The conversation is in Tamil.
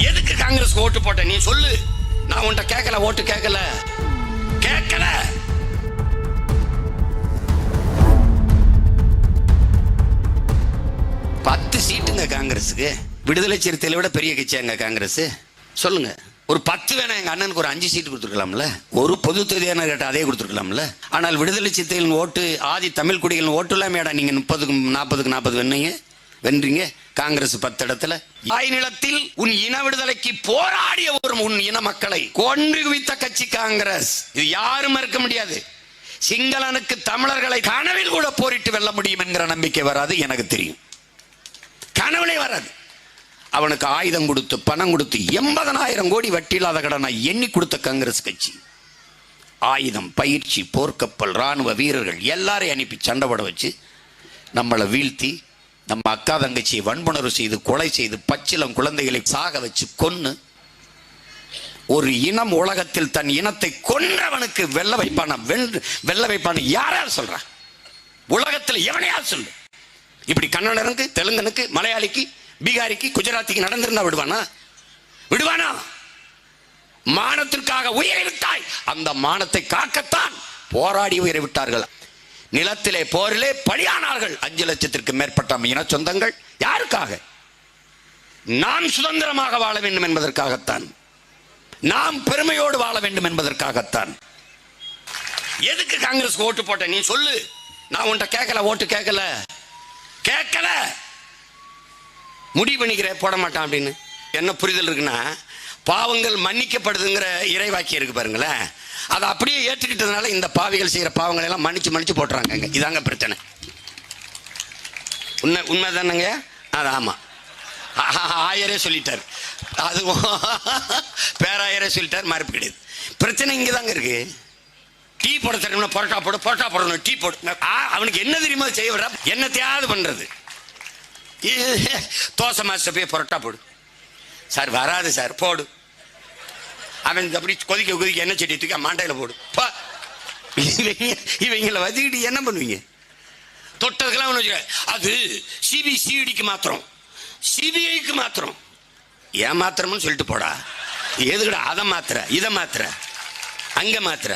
எதுக்கு காங்கிரஸ் ஓட்டு போட்ட நீ சொல்லு. நான் உன்கிட்ட கேட்கல, ஓட்டு கேட்கல. 10 சீட்டுங்க காங்கிரஸுக்கு. விடுதலை சிறுத்தைகளை விட பெரிய கட்சியாங்க காங்கிரஸ்? சொல்லுங்க. ஒரு 10 வேணா, எங்க அண்ணனுக்கு ஒரு 5 சீட்டு கொடுத்துருக்கலாம்ல. ஒரு பொது தொகுதியான கேட்ட அதே கொடுத்துருக்கலாம்ல. ஆனால் விடுதலை சிறுத்தைகளின் ஓட்டு, ஆதி தமிழ் குடிகளின் ஓட்டு இல்லாம நீங்க 30க்கு 40 வென்றீங்க. காங்கிரஸ் 10 இடத்துல. தாய் நிலத்தில் உன் இன விடுதலைக்கு போராடிய ஒரு உன் இன மக்களை கொன்று குவித்த கட்சி காங்கிரஸ். இது யாரும் மறுக்க முடியாது. சிங்களனுக்கு தமிழர்களை கனவில் கூட போரிட்டு வெல்ல முடியும் என்கிற நம்பிக்கை வராது, எனக்கு தெரியும். கனவுலே வராது. அவனுக்கு ஆயுதம் கொடுத்து பணம் கொடுத்து 80,000 கோடி வட்டி இல்லாத கடனை எண்ணி கொடுத்த காங்கிரஸ் கட்சி ஆயுதம், பயிற்சி, போர்க்கப்பல், ராணுவ வீரர்கள் எல்லாரையும் அனுப்பி சண்டை போட வச்சு நம்மளை வீழ்த்தி, நம்ம அக்கா தங்கச்சியை வன்புணர்வு செய்து கொலை செய்து பச்சிலம் குழந்தைகளை சாக வச்சு கொன்னு, ஒரு இனம் உலகத்தில் தன் இனத்தை கொன்றவனுக்கு வெல்ல வைப்பான யாராவது சொல்ற? உலகத்தில் எவனையாவது சொல்லு. இப்படி கன்னடனுக்கு, தெலுங்கனுக்கு, மலையாளிக்கு, பீகாரிக்கு, குஜராத்திக்கு நடந்திருந்தா விடுவானா? மானத்திற்காக உயிரை விட்டாய். அந்த மானத்தை காக்கத்தான் போராடி உயிரை விட்டார்கள். நிலத்திலே போரிலே பலியானார்கள் 5 லட்சத்திற்கு மேற்பட்ட இன சொந்தங்கள். யாருக்காக? நாம் சுதந்திரமாக வாழ வேண்டும் என்பதற்காகத்தான். நாம் பெருமையோடு வாழ வேண்டும் என்பதற்காகத்தான். எதுக்கு காங்கிரஸ் ஓட்டு போட்ட நீ சொல்லு. நான் உன்கிட்ட கேட்கல, ஓட்டு கேட்கல. முடிவு பண்ணிக்கிற போட மாட்டான் அப்படின்னு என்ன புரிதல் இருக்குன்னா, பாவங்கள் மன்னிக்கப்படுதுங்கிற இறைவாக்கியம் இருக்கு பாருங்களேன். அதை அப்படியே ஏற்றுக்கிட்டதுனால இந்த பாவிகள் செய்யற பாவங்களை எல்லாம் மன்னிச்சு போட்டுறாங்க. இதாங்க பிரச்சனை. உண்மை தானங்க அது? ஆமா, ஆயரே சொல்லிட்டார், அது பேராயரே சொல்லிட்டார், மறுப்பு கிடையாது. பிரச்சனை இங்கதாங்க இருக்கு. டீ போட தரணும்னா பரோட்டா போடணும், டீ போடு. அவனுக்கு என்ன தெரியுமா செய்ய விடுறா? என்னத்தையாவது பண்றது. தோசை மாஸ்டர் போய் பரோட்டா போடு சார். வராது சார், போடு. அவன் அப்படி கொதிக்க எண்ணெய் செடி தூக்கி மாண்டையில போடு. இவங்களை வச்சுக்கிட்டு என்ன பண்ணுவீங்க? தொட்டதுக்கெல்லாம் அது சிபிசிஐடிக்கு மாத்திரம், சிபிஐக்கு மாத்திரம். ஏன் மாத்திரம்னு சொல்லிட்டு போடா. எதுக்கடா அதை மாத்திர, இதை மாத்திர, அங்க மாத்திர?